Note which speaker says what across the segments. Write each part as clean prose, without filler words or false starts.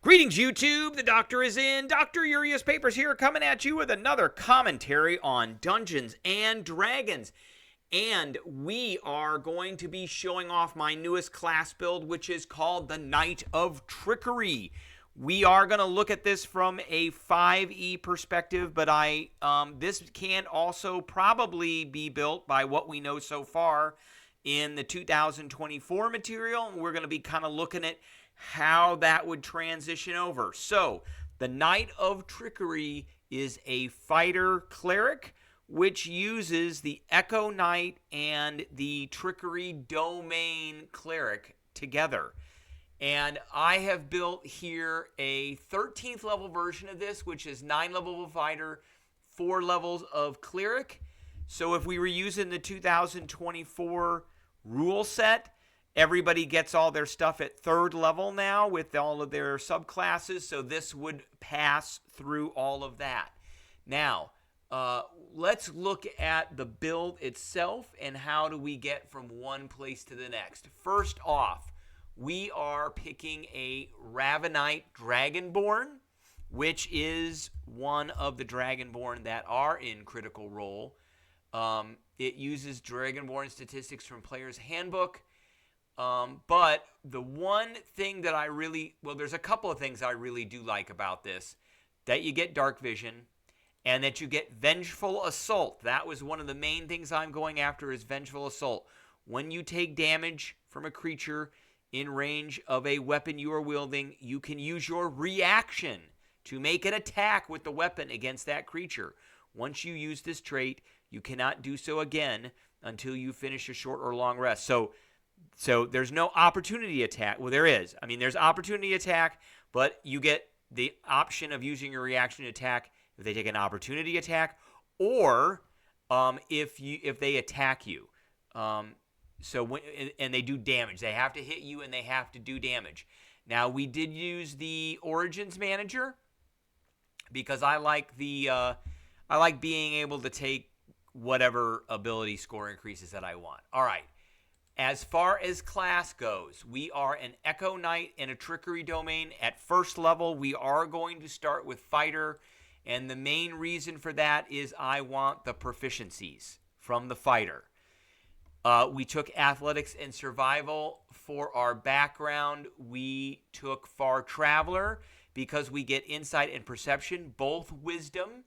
Speaker 1: Greetings, YouTube. The doctor is in. Dr. Urias Papers here, coming at you with another commentary on Dungeons and Dragons. And we are going to be showing off my newest class build, which is called the Knight of Trickery. We are going to look at this from a 5e perspective, but this can also probably be built by what we know so far in the 2024 material. We're going to be kind of looking at how that would transition over. So, the Knight of Trickery is a fighter cleric, which uses the Echo Knight and the Trickery Domain cleric together. And I have built here a 13th level version of this, which is 9 levels of fighter, 4 levels of cleric. So if we were using the 2024 rule set, everybody gets all their stuff at 3rd level now with all of their subclasses, so this would pass through all of that. Now, let's look at the build itself and how do we get from one place to the next. First off, we are picking a Ravenite Dragonborn, which is one of the Dragonborn that are in Critical Role. It uses Dragonborn statistics from Player's Handbook. But the one thing that there's a couple of things I really do like about this. That you get Dark Vision, and that you get Vengeful Assault. That was one of the main things I'm going after, is Vengeful Assault. When you take damage from a creature in range of a weapon you are wielding, you can use your reaction to make an attack with the weapon against that creature. Once you use this trait, you cannot do so again until you finish a short or long rest. So there's no opportunity attack. Well, there is. I mean, there's opportunity attack, but you get the option of using your reaction attack if they take an opportunity attack, or if they attack you. And they do damage. They have to hit you and they have to do damage. Now, we did use the Origins Manager because I like being able to take whatever ability score increases that I want. All right. As far as class goes, we are an Echo Knight and a Trickery Domain. At 1st level, we are going to start with Fighter, and the main reason for that is I want the proficiencies from the Fighter. We took Athletics and Survival for our background. We took Far Traveler because we get Insight and Perception, both Wisdom.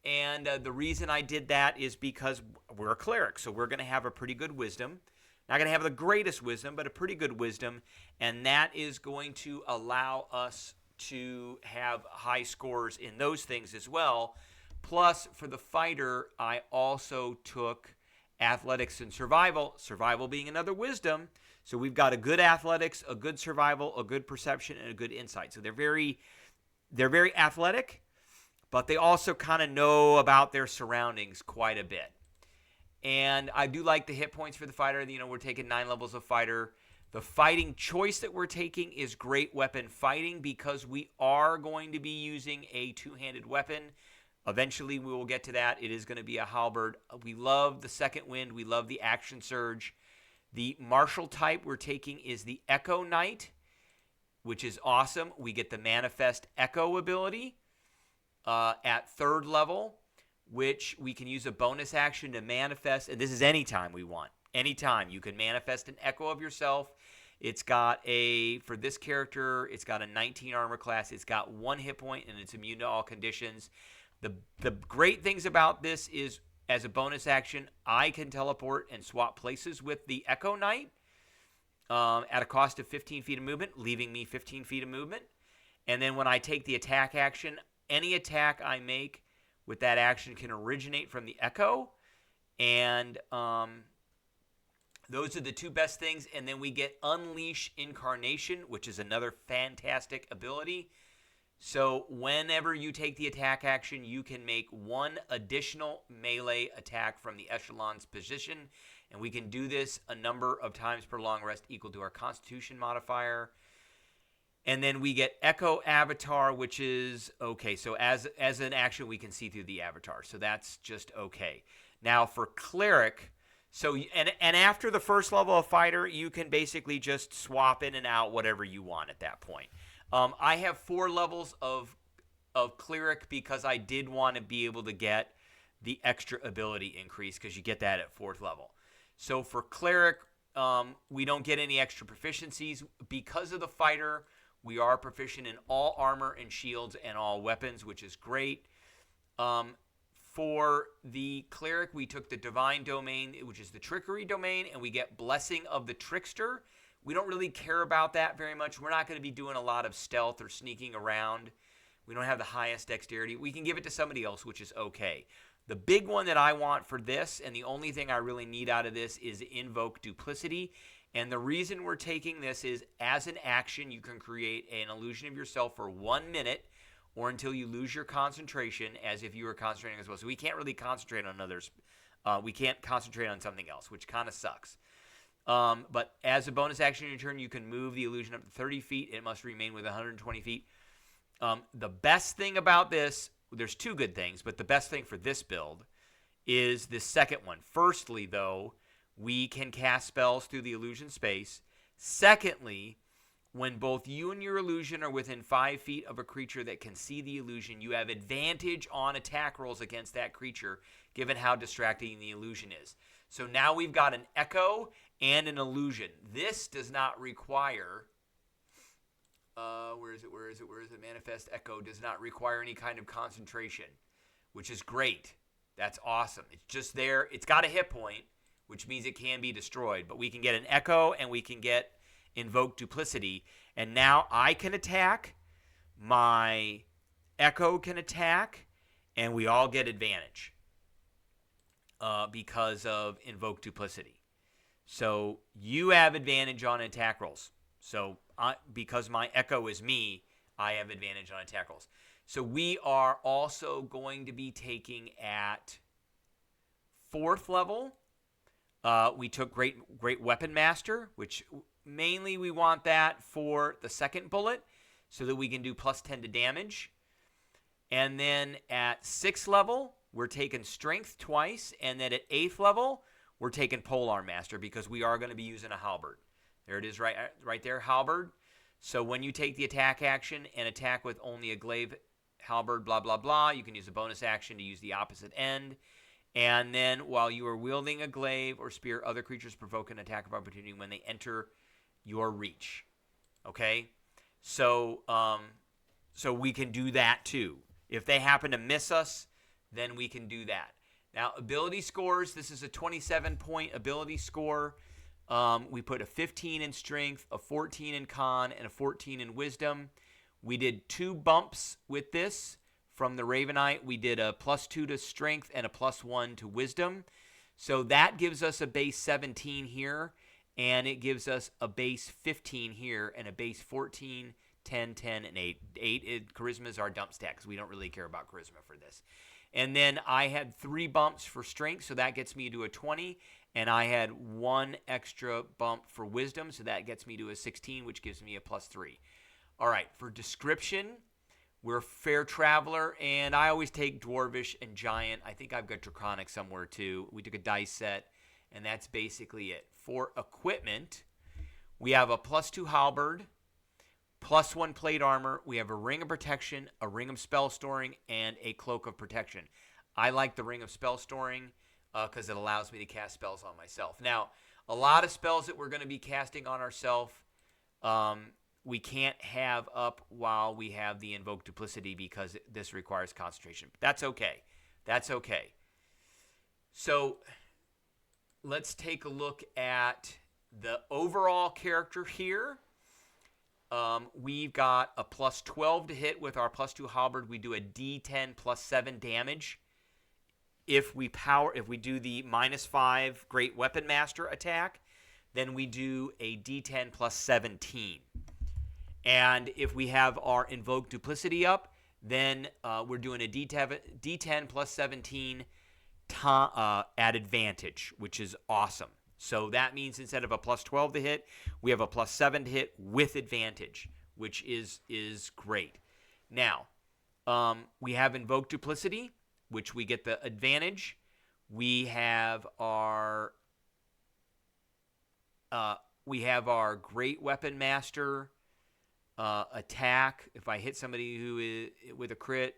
Speaker 1: And the reason I did that is because we're a cleric, so we're going to have a pretty good Wisdom. Not going to have the greatest wisdom, but a pretty good wisdom, and that is going to allow us to have high scores in those things as well. Plus, for the fighter, I also took athletics and survival, survival being another wisdom. So we've got a good athletics, a good survival, a good perception, and a good insight. So they're very athletic, but they also kind of know about their surroundings quite a bit. And I do like the hit points for the fighter. You know, we're taking 9 levels of fighter. The fighting choice that we're taking is great weapon fighting because we are going to be using a 2-handed weapon. Eventually, we will get to that. It is going to be a halberd. We love the second wind. We love the action surge. The martial type we're taking is the Echo Knight, which is awesome. We get the Manifest Echo ability at 3rd level, which we can use a bonus action to manifest, and this is anytime we want. Anytime you can manifest an echo of yourself. It's got for this character, it's got a 19 armor class. It's got 1 hit point, and it's immune to all conditions. The great things about this is, as a bonus action, I can teleport and swap places with the Echo Knight at a cost of 15 feet of movement, leaving me 15 feet of movement. And then when I take the attack action, any attack I make with that action can originate from the Echo, and those are the 2 best things. And then we get Unleash Incarnation, which is another fantastic ability. So whenever you take the attack action, you can make 1 additional melee attack from the echelon's position, and we can do this a number of times per long rest equal to our Constitution modifier. And then we get Echo Avatar, which is okay. So as an action, we can see through the avatar. So that's just okay. Now for Cleric, and after the 1st level of Fighter, you can basically just swap in and out whatever you want at that point. I have 4 levels of Cleric because I did want to be able to get the extra ability increase because you get that at 4th level. So for Cleric, we don't get any extra proficiencies. Because of the fighter, we are proficient in all armor and shields and all weapons, which is great. For the Cleric, we took the Divine Domain, which is the Trickery Domain, and we get Blessing of the Trickster. We don't really care about that very much. We're not going to be doing a lot of stealth or sneaking around. We don't have the highest dexterity. We can give it to somebody else, which is okay. The big one that I want for this, and the only thing I really need out of this, is Invoke Duplicity. And the reason we're taking this is, as an action, you can create an illusion of yourself for 1 minute, or until you lose your concentration, as if you were concentrating as well. So we can't really concentrate on others. We can't concentrate on something else, which kind of sucks. But as a bonus action in your turn, you can move the illusion up to 30 feet. It must remain within 120 feet. The best thing about this, there's 2 good things, but the best thing for this build is this second one. Firstly, though, we can cast spells through the illusion space. Secondly, when both you and your illusion are within 5 feet of a creature that can see the illusion, you have advantage on attack rolls against that creature, given how distracting the illusion is. So now we've got an echo and an illusion. This does not require... Where is it? Manifest Echo does not require any kind of concentration, which is great. That's awesome. It's just there. It's got a hit point, which means it can be destroyed. But we can get an Echo and we can get Invoke Duplicity. And now I can attack, my Echo can attack, and we all get advantage because of Invoke Duplicity. So you have advantage on attack rolls. So because my Echo is me, I have advantage on attack rolls. So we are also going to be taking at 4th level. We took Great Weapon Master, which mainly we want that for the 2nd bullet so that we can do plus 10 to damage. And then at 6th level, we're taking Strength twice. And then at 8th level, we're taking Polearm Master because we are going to be using a halberd. There it is right there, halberd. So when you take the attack action and attack with only a glaive, halberd, blah, blah, blah, you can use a bonus action to use the opposite end. And then while you are wielding a glaive or spear, other creatures provoke an attack of opportunity when they enter your reach. Okay? So we can do that too. If they happen to miss us, then we can do that. Now, ability scores, this is a 27-point ability score. We put a 15 in strength, a 14 in con, and a 14 in wisdom. We did 2 bumps with this from the Ravenite. We did a +2 to strength and a +1 to wisdom. So that gives us a base 17 here, and it gives us a base 15 here, and a base 14, 10, 10, and 8. 8 charisma is our dump stack because we don't really care about charisma for this. And then I had 3 bumps for strength, so that gets me to a 20. And I had 1 extra bump for wisdom, so that gets me to a 16, which gives me a +3. All right, for description, we're Fair Traveler, and I always take Dwarvish and Giant. I think I've got Draconic somewhere too. We took a dice set, and that's basically it. For equipment, we have a +2 halberd, +1 plate armor. We have a ring of protection, a ring of spell storing, and a cloak of protection. I like the ring of spell storing because it allows me to cast spells on myself. Now, a lot of spells that we're going to be casting on ourselves, we can't have up while we have the Invoke Duplicity because this requires concentration. But that's okay. That's okay. So let's take a look at the overall character here. We've got a +12 to hit with our +2 halberd. We do a D10 +7 damage. If we do the -5 Great Weapon Master attack, then we do a D10 +17. And if we have our Invoke Duplicity up, then we're doing a D10 +17 at advantage, which is awesome. So that means instead of a +12 to hit, we have a +7 to hit with advantage, which is great. Now, we have Invoke Duplicity, which we get the advantage. We have our Great Weapon Master attack. If I hit somebody who is with a crit,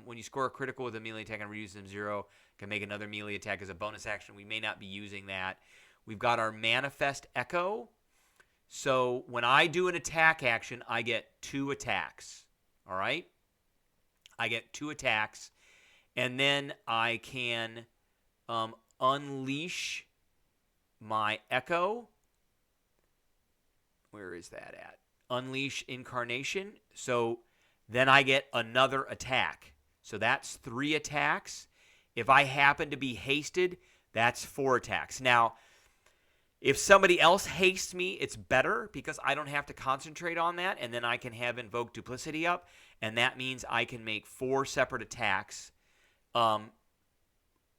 Speaker 1: when you score a critical with a melee attack and reduce them 0, can make another melee attack as a bonus action. We may not be using that. We've got our Manifest Echo. So when I do an attack action, I get 2 attacks. All right? I get 2 attacks. And then I can unleash my Echo. Where is that at? Unleash Incarnation. So then I get another attack. So that's 3 attacks. If I happen to be hasted, that's 4 attacks. Now, if somebody else hastes me, it's better because I don't have to concentrate on that, and then I can have Invoke Duplicity up, and that means I can make 4 separate attacks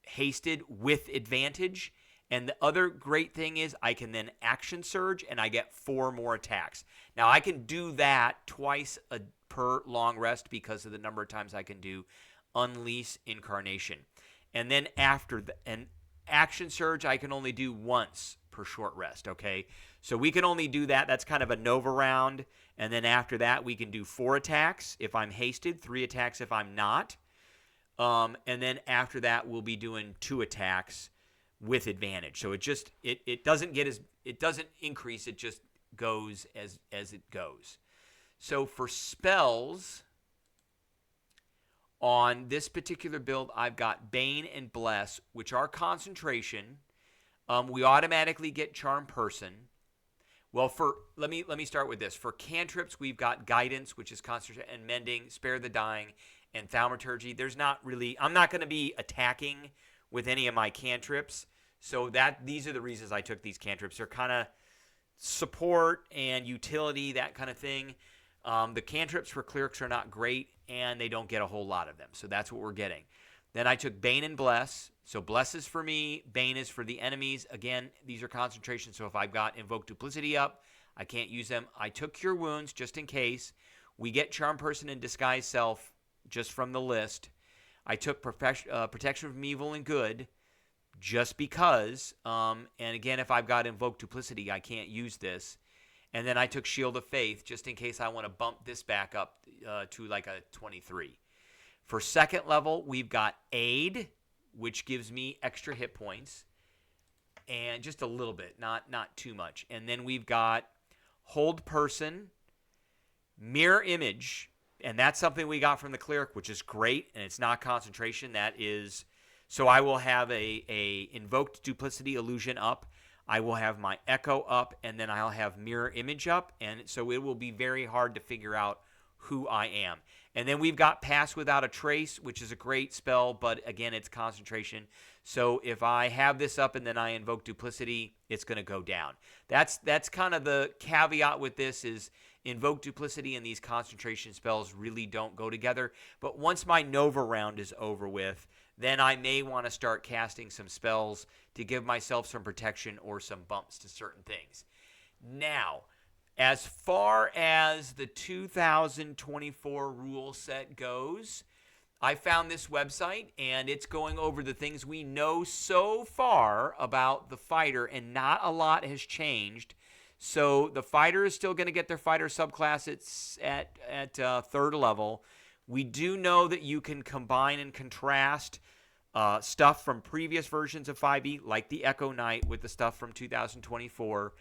Speaker 1: hasted with advantage. And the other great thing is I can then Action Surge, and I get 4 more attacks. Now, I can do that twice per long rest because of the number of times I can do Unleash Incarnation. And then after an Action Surge, I can only do once per short rest, okay? So we can only do that. That's kind of a Nova round. And then after that, we can do 4 attacks if I'm hasted, 3 attacks if I'm not. And then after that, we'll be doing 2 attacks with advantage. So it doesn't increase, it just goes as it goes. So for spells, on this particular build, I've got Bane and Bless, which are concentration. We automatically get Charm Person. Well, let me start with this. For cantrips, we've got Guidance, which is concentration, and Mending, Spare the Dying, and Thaumaturgy. I'm not going to be attacking with any of my cantrips. So these are the reasons I took these cantrips. They're kind of support and utility, that kind of thing. The cantrips for clerics are not great, and they don't get a whole lot of them. So that's what we're getting. Then I took Bane and Bless. So Bless is for me. Bane is for the enemies. Again, these are concentrations. So if I've got Invoke Duplicity up, I can't use them. I took Cure Wounds just in case. We get Charm Person and Disguise Self just from the list. I took Protection from Evil and Good just because. And again, if I've got Invoke Duplicity, I can't use this. And then I took Shield of Faith just in case I want to bump this back up to like a 23. For second level, we've got Aid, which gives me extra hit points. And just a little bit, not too much. And then we've got Hold Person, Mirror Image, and that's something we got from the Cleric, which is great, and it's not concentration. That is, so I will have a Invoked Duplicity Illusion up. I will have my Echo up, and then I'll have Mirror Image up, and so it will be very hard to figure out who I am. And then we've got Pass Without a Trace, which is a great spell, but again, it's concentration. So if I have this up and then I invoke Duplicity, it's going to go down. That's kind of the caveat with this is Invoke Duplicity and these concentration spells really don't go together. But once my Nova round is over with, then I may want to start casting some spells to give myself some protection or some bumps to certain things. Now, as far as the 2024 rule set goes, I found this website, and it's going over the things we know so far about the fighter, and not a lot has changed. So the fighter is still going to get their fighter subclass at third level. We do know that you can combine and contrast stuff from previous versions of 5e, like the Echo Knight, with the stuff from 2024.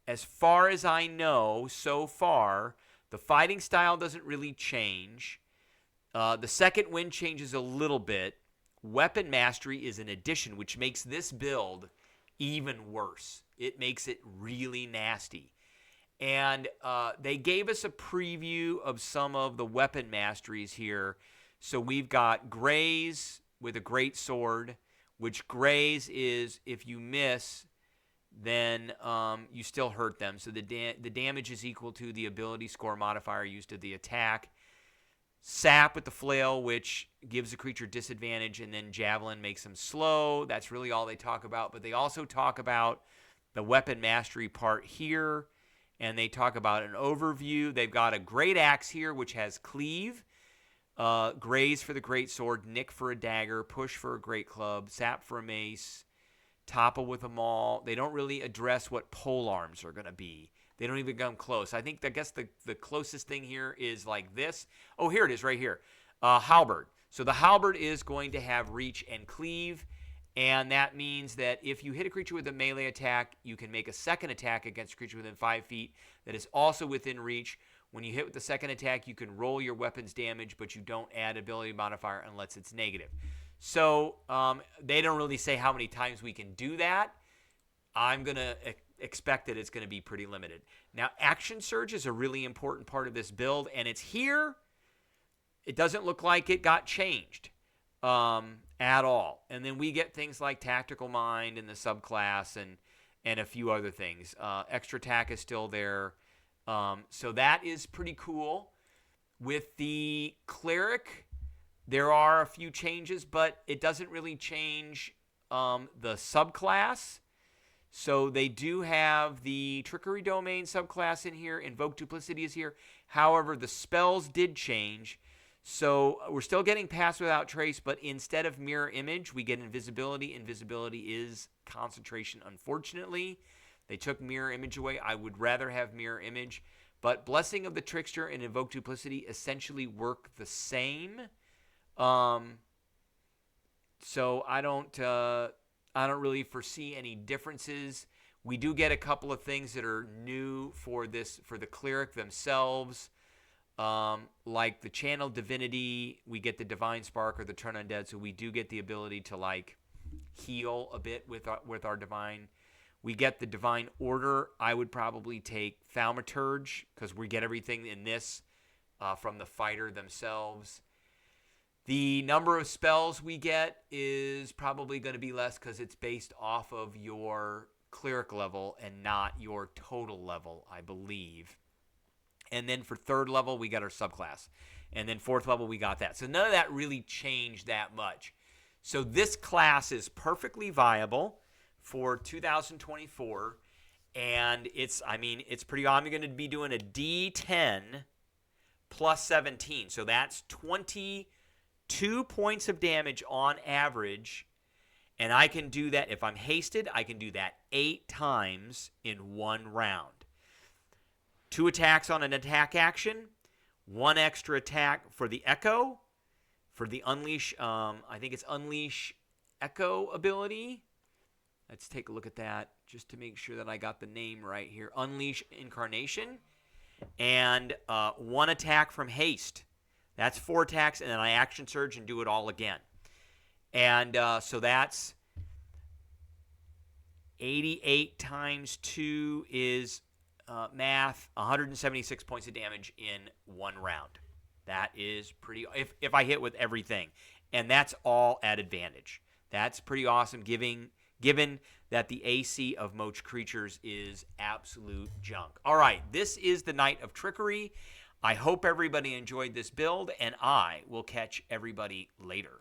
Speaker 1: As far as I know, so far, the fighting style doesn't really change. The second wind changes a little bit. Weapon Mastery is an addition, which makes this build even worse. It makes it really nasty. And they gave us a preview of some of the weapon masteries here. So we've got Graze with a great sword, which Graze is if you miss, then you still hurt them. So the damage is equal to the ability score modifier used to the attack. Sap with the flail, which gives the creature disadvantage, and then Javelin makes them slow. That's really all they talk about. But they also talk about the weapon mastery part here, and they talk about an overview. They've got a great axe here, which has cleave, graze for the great sword, nick for a dagger, push for a great club, sap for a mace, topple with a maul. They don't really address what pole arms are going to be. They don't even come close. I guess the closest thing here is like this. Oh, here it is right here. Halberd. So the halberd is going to have reach and cleave, and that means that if you hit a creature with a melee attack, you can make a second attack against a creature within 5 feet that is also within reach. When you hit with the second attack, you can roll your weapon's damage, but you don't add ability modifier unless it's negative. So they don't really say how many times we can do that. I'm going to expect that it's going to be pretty limited. Now, action surge is a really important part of this build, and it's here. It doesn't look like it got changed at all. And then we get things like Tactical Mind in the subclass and a few other things. Extra attack is still there. So that is pretty cool. With the Cleric, there are a few changes, but it doesn't really change the subclass. So they do have the Trickery Domain subclass in here. Invoke Duplicity is here. However, the spells did change. So we're still getting Pass Without Trace, but instead of Mirror Image, we get Invisibility. Invisibility is concentration, unfortunately. They took Mirror Image away. I would rather have Mirror Image. But Blessing of the Trickster and Invoke Duplicity essentially work the same. So I don't really foresee any differences. We do get a couple of things that are new for the Cleric themselves. Like the Channel Divinity, we get the Divine Spark or the Turn Undead, so we do get the ability to like heal a bit with our Divine. We get the Divine Order. I would probably take Thaumaturge because we get everything in this from the fighter themselves. The number of spells we get is probably going to be less because it's based off of your Cleric level and not your total level, I believe. And then for 3rd level, we got our subclass. And then 4th level, we got that. So none of that really changed that much. So this class is perfectly viable for 2024. And it's pretty, I'm going to be doing a D10 plus 17. So that's 22 points of damage on average. And I can do that, if I'm hasted, I can do that 8 times in 1 round. 2 attacks on an attack action, 1 extra attack for the Echo, for the Unleash, I think it's Unleash Echo ability. Let's take a look at that just to make sure that I got the name right here. Unleash Incarnation, and 1 attack from Haste. That's 4 attacks, and then I Action Surge and do it all again. And so that's 88 times 2 is... math, 176 points of damage in 1 round. That is pretty, if I hit with everything. And that's all at advantage. That's pretty awesome, given that the AC of most creatures is absolute junk. All right, this is the Knight of Trickery. I hope everybody enjoyed this build, and I will catch everybody later.